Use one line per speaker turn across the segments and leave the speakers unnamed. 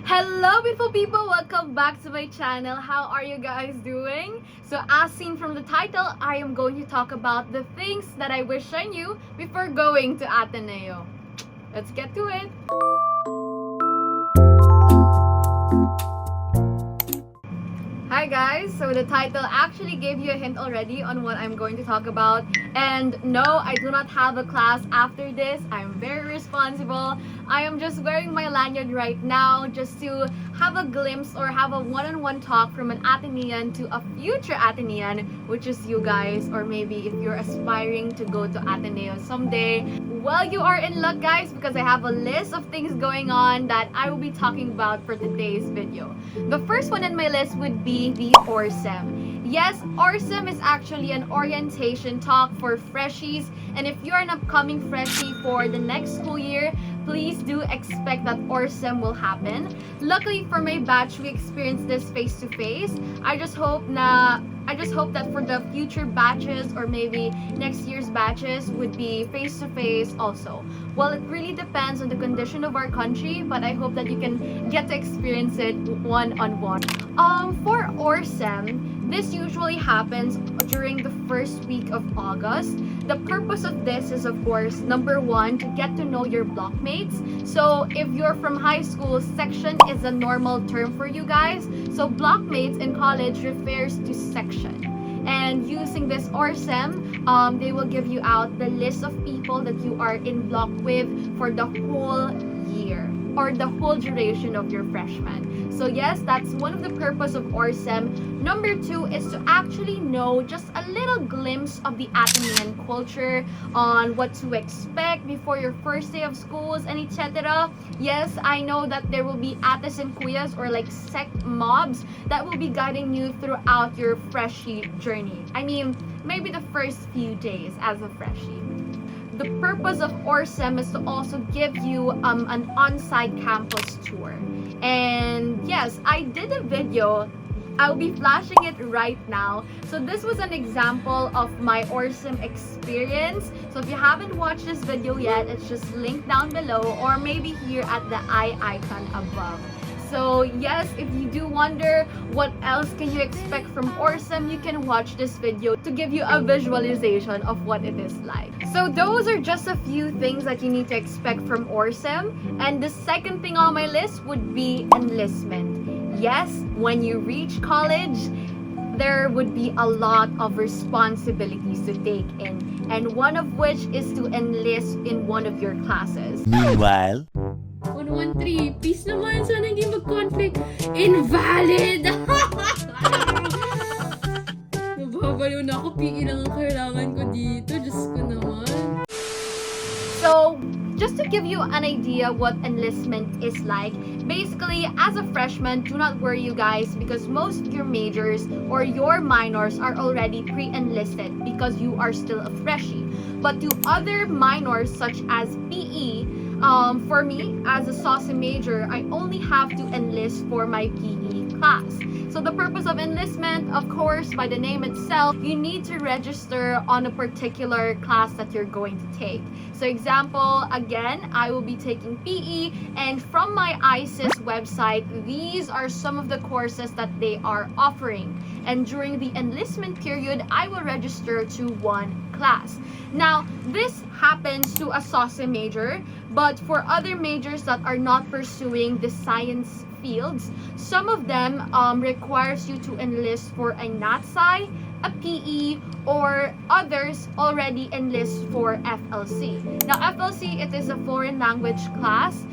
Hello beautiful people, welcome back to my channel. How are you guys doing? So as seen from the title, I am going to talk about the things that I wish I knew before going to Ateneo. Let's get to it. Hi guys, so the title actually gave you a hint already on what I'm going to talk about. And no, I do not have a class after this. I'm very responsible. I am just wearing my lanyard right now just to have a glimpse or have a one-on-one talk from an Atenean to a future Atenean, which is you guys, or maybe if you're aspiring to go to Ateneo someday. Well, you are in luck guys, because I have a list of things going on that I will be talking about for today's video. The first one in my list would be the ORSEM. Yes, ORSEM is actually an orientation talk for freshies, and if you're an upcoming freshie for the next school year, please do expect that ORSEM will happen. Luckily for my batch, we experienced this face-to-face. I just hope that for the future batches or maybe next year's batches would be face-to-face also. Well, it really depends on the condition of our country, but I hope that you can get to experience it one-on-one. For ORSEM, this usually happens during the first week of August. The purpose of this is, of course, number one, to get to know your blockmates. So if you're from high school, section is a normal term for you guys. So blockmates in college refers to section. And using this ORSEM, they will give you out the list of people that you are in block with for the whole year or the whole duration of your freshman. So yes, that's one of the purpose of ORSEM. Number two is to actually know just a little glimpse of the Atenean culture, on what to expect before your first day of schools and etc. Yes, I know that there will be ates and kuyas, or like sect mobs, that will be guiding you throughout your freshie journey. I mean, maybe the first few days as a freshie. The purpose of ORSEM is to also give you an on-site campus tour. And yes, I did a video. I'll be flashing it right now. So this was an example of my ORSEM experience. So if you haven't watched this video yet, it's just linked down below or maybe here at the eye icon above. So yes, if you do wonder what else can you expect from ORSEM, you can watch this video to give you a visualization of what it is like. So those are just a few things that you need to expect from ORSEM. And the second thing on my list would be enlistment. Yes, when you reach college, there would be a lot of responsibilities to take in, and one of which is to enlist in one of your classes.
Meanwhile,
113, please naman, sana hindi mag-conflict. Invalid! Nababaliw na ako, PE lang ang kailangan ko dito. Diyos ko naman.
So, just to give you an idea what enlistment is like, basically, as a freshman, do not worry you guys, because most of your majors or your minors are already pre-enlisted because you are still a freshie. But to other minors such as PE, for me, as a SOSI major, I only have to enlist for my PE class. So the purpose of enlistment, of course, by the name itself, you need to register on a particular class that you're going to take. So example, again, I will be taking PE, and from my ISIS website, these are some of the courses that they are offering. And during the enlistment period, I will register to one class. Now, this happens to a SOSI major, but for other majors that are not pursuing the science fields, some of them requires you to enlist for a NatSci, a PE, or others already enlist for FLC. Now, FLC, it is a foreign language class.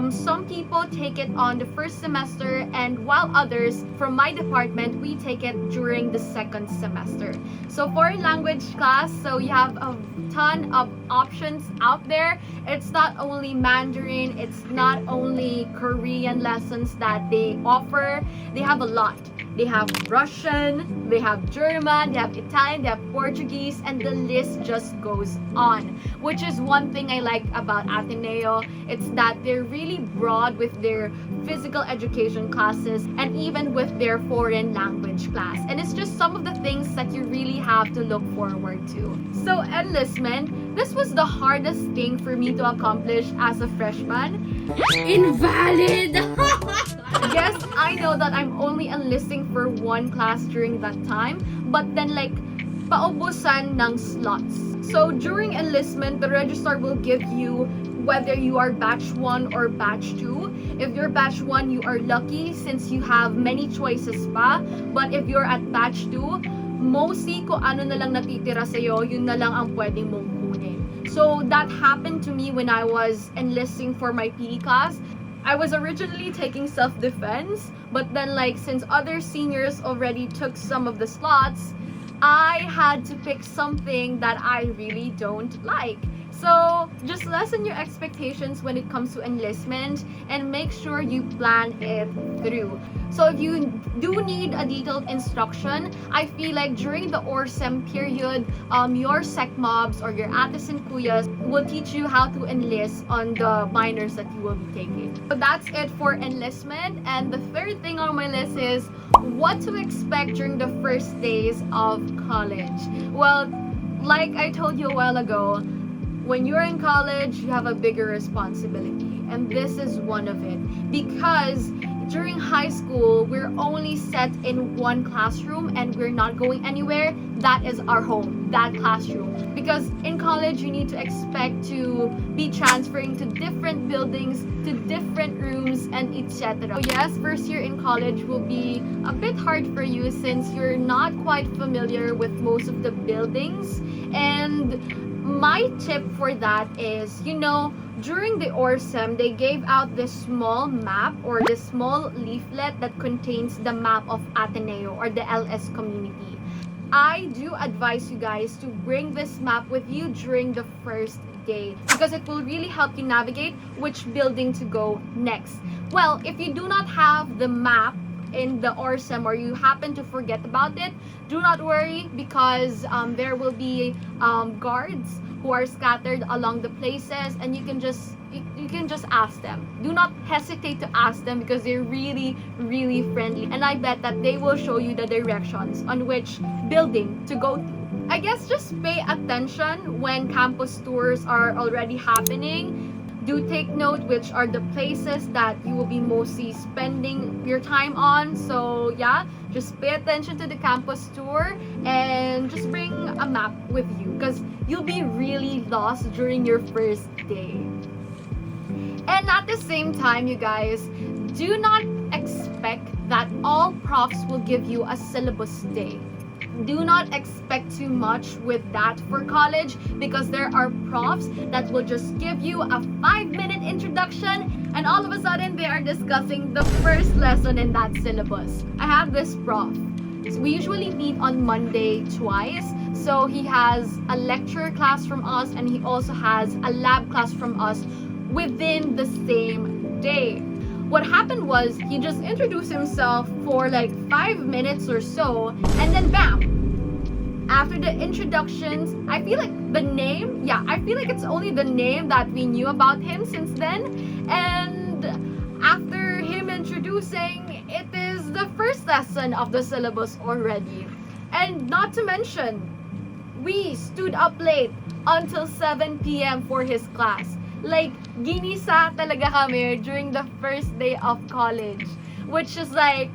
Some people take it on the first semester, and while others from my department, we take it during the second semester. So foreign language class, so you have a ton of options out there. It's not only Mandarin, it's not only Korean lessons that they offer. They have a lot. They have Russian, they have German, they have Italian, they have Portuguese, and the list just goes on. Which is one thing I like about Ateneo. It's that they're really broad with their physical education classes and even with their foreign language class. And it's just some of the things that you really have to look forward to. So enlistment, this was the hardest thing for me to accomplish as a freshman.
Invalid!
I know that I'm only enlisting for one class during that time, but then like paubusan ng slots. So during enlistment, the registrar will give you whether you are batch 1 or batch 2. If you're batch 1, you are lucky since you have many choices pa. But if you're at batch 2, mostly kung ano na lang natitira sa'yo, yun na lang ang pwedeng mong kunin. So that happened to me when I was enlisting for my PE class. I was originally taking self-defense, but then like since other seniors already took some of the slots, I had to pick something that I really don't like. So just lessen your expectations when it comes to enlistment and make sure you plan it through. So if you do need a detailed instruction, I feel like during the ORSEM period, your sec mobs or your ates and kuyas will teach you how to enlist on the minors that you will be taking. So that's it for enlistment. And the third thing on my list is what to expect during the first days of college. Well, like I told you a while ago, when you're in college, you have a bigger responsibility. And this is one of it. Because during high school, we're only set in one classroom and we're not going anywhere. That is our home, that classroom. Because in college, you need to expect to be transferring to different buildings, to different rooms, and etc. So yes, first year in college will be a bit hard for you since you're not quite familiar with most of the buildings. And my tip for that is, during the ORSEM, they gave out this small map or this small leaflet that contains the map of Ateneo or the LS community. I do advise you guys to bring this map with you during the first day because it will really help you navigate which building to go next. Well, if you do not have the map in the ORSEM or you happen to forget about it, do not worry because there will be guards who are scattered along the places and you can just ask them. Do not hesitate to ask them because they're really friendly and I bet that they will show you the directions on which building to go to. I guess just pay attention when campus tours are already happening. Do take note which are the places that you will be mostly spending your time on. So yeah, just pay attention to the campus tour and just bring a map with you because you'll be really lost during your first day. And at the same time, you guys, do not expect that all profs will give you a syllabus day. Do not expect too much with that for college because there are profs that will just give you a 5-minute introduction and all of a sudden they are discussing the first lesson in that syllabus. I have this prof. So we usually meet on Monday twice. So he has a lecture class from us and he also has a lab class from us within the same day. What happened was he just introduced himself for like 5 minutes or so and then bam! After the introductions, I feel like it's only the name that we knew about him since then. And after him introducing, it is the first lesson of the syllabus already. And not to mention, we stood up late until 7 p.m. for his class. Like, ginisa talaga kami during the first day of college. Which is like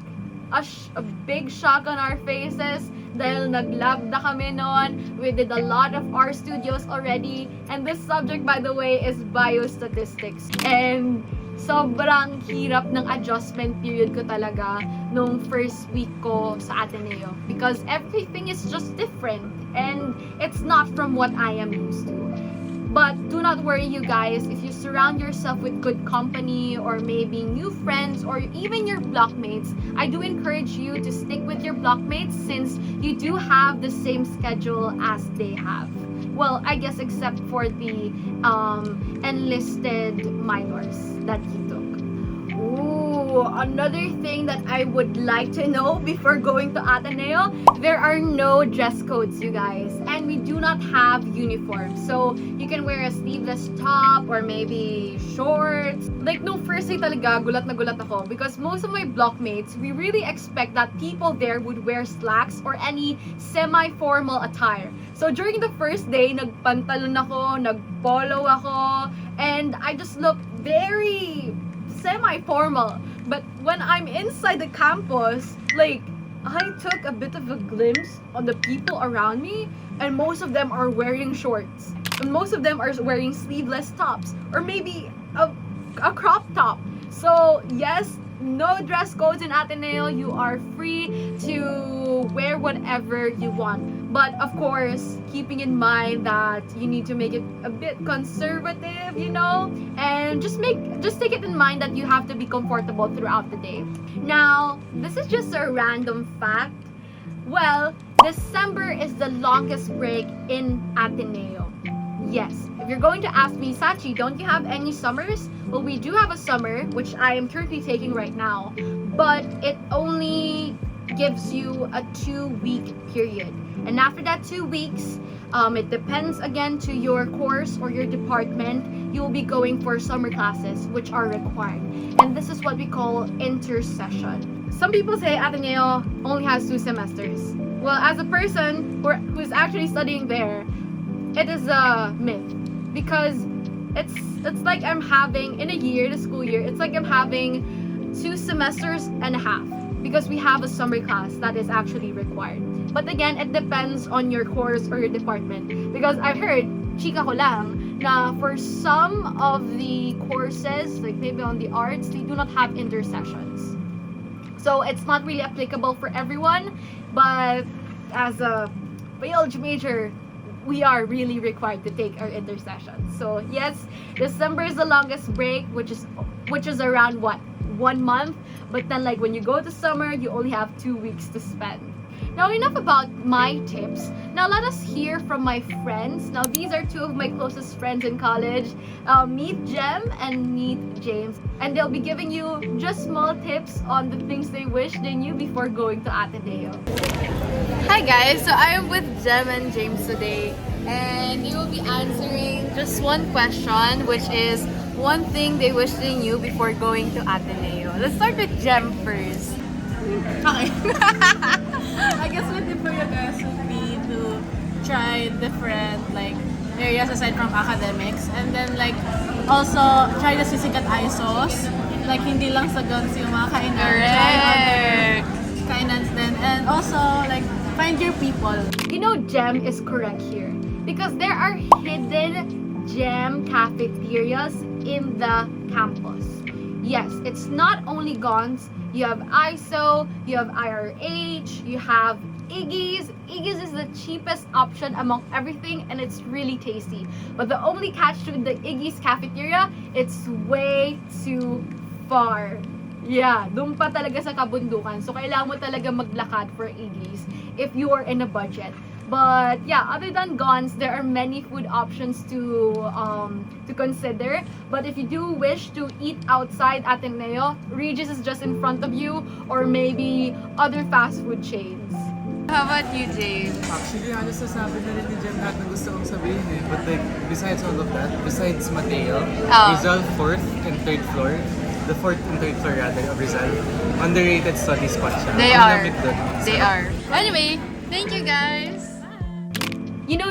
a big shock on our faces dahil nag-lab na kami noon. We did a lot of R studios already. And this subject, by the way, is biostatistics. And sobrang hirap ng adjustment period ko talaga nung first week ko sa Ateneo. Because everything is just different. And it's not from what I am used to. But do not worry, you guys, if you surround yourself with good company or maybe new friends or even your blockmates, I do encourage you to stick with your blockmates since you do have the same schedule as they have. Well, I guess except for the enlisted minors that he took. Ooh, another thing that I would like to know before going to Ateneo, there are no dress codes, you guys. And we do not have uniforms. So, you can wear a sleeveless top or maybe shorts. Like, no, first day talaga, gulat na gulat ako. Because most of my blockmates, we really expect that people there would wear slacks or any semi-formal attire. So, during the first day, nagpantalon ako, nagpolo ako, and I just looked very semi-formal But when I'm inside the campus, like, I took a bit of a glimpse on the people around me, and most of them are wearing shorts. And most of them are wearing sleeveless tops, or maybe a crop top. So, yes, no dress codes in Ateneo. You are free to wear whatever you want. But of course, keeping in mind that you need to make it a bit conservative, and just take it in mind that you have to be comfortable throughout the day. Now, this is just a random fact. Well, December is the longest break in Ateneo. Yes, if you're going to ask me, Sachi, don't you have any summers? Well, we do have a summer, which I am currently taking right now, but it only gives you a 2-week period. And after that 2 weeks, it depends again to your course or your department. You'll be going for summer classes, which are required. And this is what we call intersession. Some people say Ateneo only has 2 semesters. Well, as a person who's actually studying there, it is a myth, because it's like I'm having, in a year, the school year, it's like I'm having 2 semesters and a half, because we have a summer class that is actually required. But again, it depends on your course or your department, because I heard, chika ko lang, na for some of the courses, like maybe on the arts, they do not have intersessions. So it's not really applicable for everyone, but as a biology major, we are really required to take our intersessions. So yes, December is the longest break, which is around what, 1 month. But then, like, when you go to summer, you only have 2 weeks to spend. Now, enough about my tips. Now let us hear from my friends. Now, these are 2 of my closest friends in college. Meet Jem and meet James, and they'll be giving you just small tips on the things they wish they knew before going to Ateneo. Hi guys, so I am with Jem and James today, and they will be answering just one question, which is one thing they wish they knew before going to Ateneo. Let's start with Jem first.
Okay. I guess my tip for you guys would be to try different areas aside from academics, and then also try the sisikat ISOs. Like hindi lang sa guns yung mga kainan. Try other kainans din, and also find your people.
Jem is correct here, because there are hidden gem cafeterias in the campus. Yes, it's not only Gons. You have ISO, you have IRH, you have Iggy's. Iggy's is the cheapest option among everything, and it's really tasty. But the only catch to the Iggy's cafeteria, it's way too far. Yeah, doon pa talaga sa kabundukan. So, kailangan mo talaga maglakad for Iggy's if you are in a budget. But yeah, other than Gons, there are many food options to consider. But if you do wish to eat outside Ateneo, Regis is just in front of you, or maybe other fast food chains. How about you, James?
Actually, halos nasabi na rin ni Jem lahat na gusto kong sabihin eh. But besides all of that, besides Mateo, Rizal 4th and 3rd floor, the 4th and 3rd floor rather of Rizal, underrated study spot siya.
They
Ang
are.
lamig dun.
They are. Anyway, thank you guys.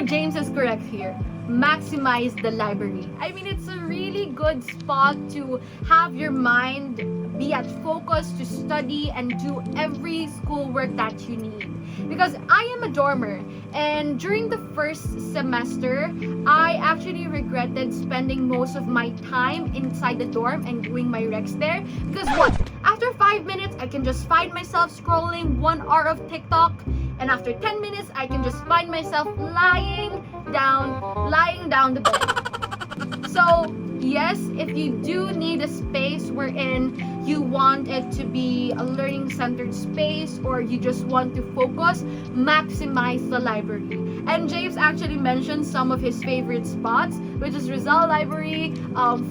James is correct here. Maximize the library. I mean, it's a really good spot to have your mind be at focus, to study and do every schoolwork that you need. Because I am a dormer, and during the first semester, I actually regretted spending most of my time inside the dorm and doing my recs there. Because what? After 5 minutes, I can just find myself scrolling 1 hour of TikTok. And after 10 minutes, I can just find myself lying down the bed. So, yes, if you do need a space wherein you want it to be a learning-centered space, or you just want to focus, maximize the library. And James actually mentioned some of his favorite spots, which is Rizal Library,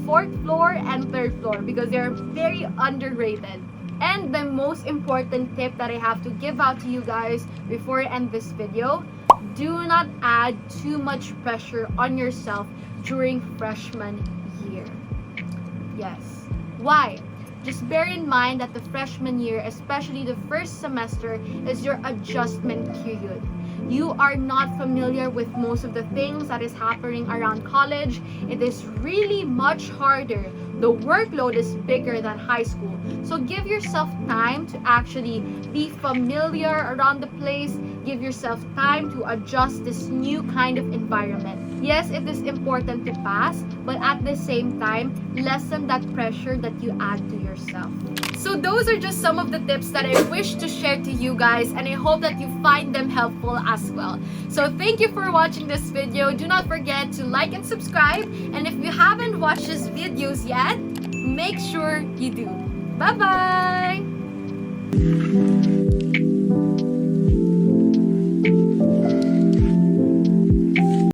4th floor and 3rd floor, because they're very underrated. And the most important tip that I have to give out to you guys before I end this video, do not add too much pressure on yourself during freshman year. Yes. Why? Just bear in mind that the freshman year, especially the first semester, is your adjustment period. You are not familiar with most of the things that is happening around college. It is really much harder The workload is bigger than high school. So give yourself time to actually be familiar around the place. Give yourself time to adjust this new kind of environment. Yes, it is important to pass, but at the same time, lessen that pressure that you add to yourself. So those are just some of the tips that I wish to share to you guys, and I hope that you find them helpful as well. So thank you for watching this video. Do not forget to like and subscribe, and if you haven't watched these videos yet, make sure you do. Bye-bye!